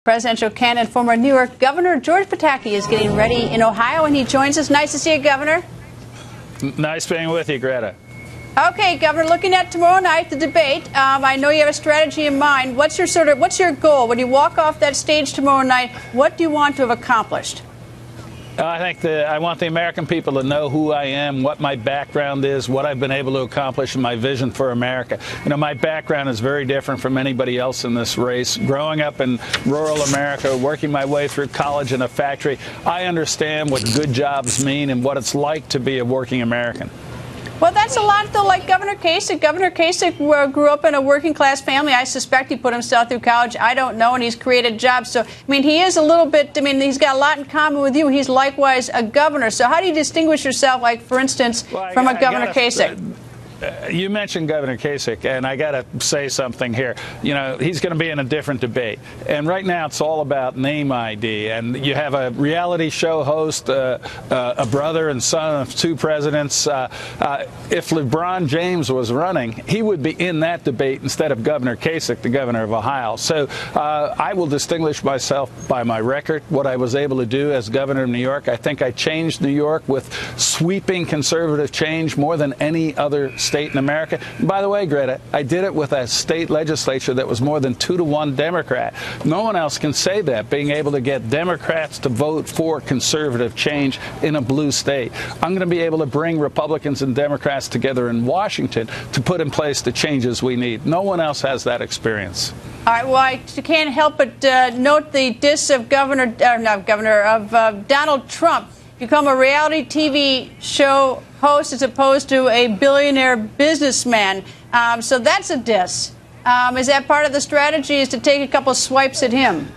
Presidential candidate, former New York Governor George Pataki is getting ready in Ohio, and he joins us. Nice to see you, Governor. Nice being with you, Greta. Okay, Governor, looking at tomorrow night, the debate, I know you have a strategy in mind. What's your goal? When you walk off that stage tomorrow night, what do you want to have accomplished? I think I want the American people to know who I am, what my background is, what I've been able to accomplish, and my vision for America. You know, my background is very different from anybody else in this race. Growing up in rural America, working my way through college in a factory, I understand what good jobs mean and what it's like to be a working American. Well, that's a lot, though, like Governor Kasich. Governor Kasich grew up in a working-class family. I suspect he put himself through college. I don't know, and he's created jobs. So, I mean, he is a little bit, he's got a lot in common with you. He's likewise a governor. So how do you distinguish yourself, like, for instance, from a Governor Kasich? You mentioned Governor Kasich, and I got to say something here. You know, he's going to be in a different debate. And right now it's all about name ID. And you have a reality show host, a brother and son of two presidents. If LeBron James was running, he would be in that debate instead of Governor Kasich, the governor of Ohio. So I will distinguish myself by my record, what I was able to do as governor of New York. I think I changed New York with sweeping conservative change more than any other state in America. And by the way, Greta, I did it with a state legislature that was more than 2-to-1 Democrat. No one else can say that, being able to get Democrats to vote for conservative change in a blue state. I'm going to be able to bring Republicans and Democrats together in Washington to put in place the changes we need. No one else has that experience. All right. Well, I can't help but note the diss of Donald Trump. Become a reality TV show host as opposed to a billionaire businessman. So that's a diss. Is that part of the strategy, is to take a couple swipes at him?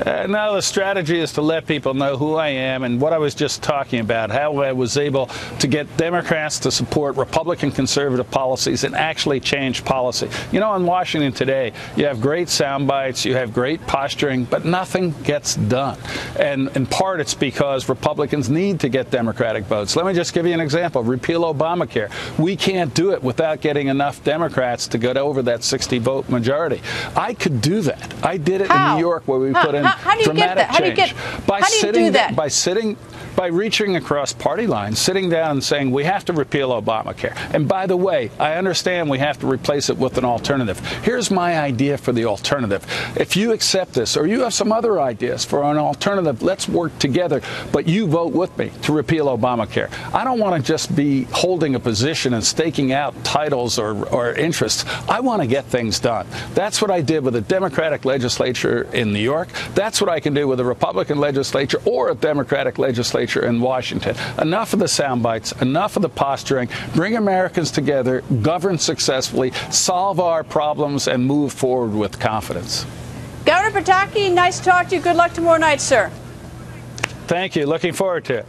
No, the strategy is to let people know who I am and what I was just talking about, how I was able to get Democrats to support Republican conservative policies and actually change policy. You know, in Washington today, you have great sound bites, you have great posturing, but nothing gets done. And in part, it's because Republicans need to get Democratic votes. Let me just give you an example. Repeal Obamacare. We can't do it without getting enough Democrats to get over that 60-vote majority. I could do that. I did it in New York, where we put in how do you get that? How do you do that? By reaching across party lines, sitting down and saying we have to repeal Obamacare. And by the way, I understand we have to replace it with an alternative. Here's my idea for the alternative. If you accept this, or you have some other ideas for an alternative, let's work together. But you vote with me to repeal Obamacare. I don't want to just be holding a position and staking out titles or interests. I want to get things done. That's what I did with a Democratic legislature in New York. That's what I can do with a Republican legislature or a Democratic legislature in Washington. Enough of the sound bites, enough of the posturing. Bring Americans together, govern successfully, solve our problems, and move forward with confidence. Governor Pataki, nice to talk to you. Good luck tomorrow night, sir. Thank you. Looking forward to it.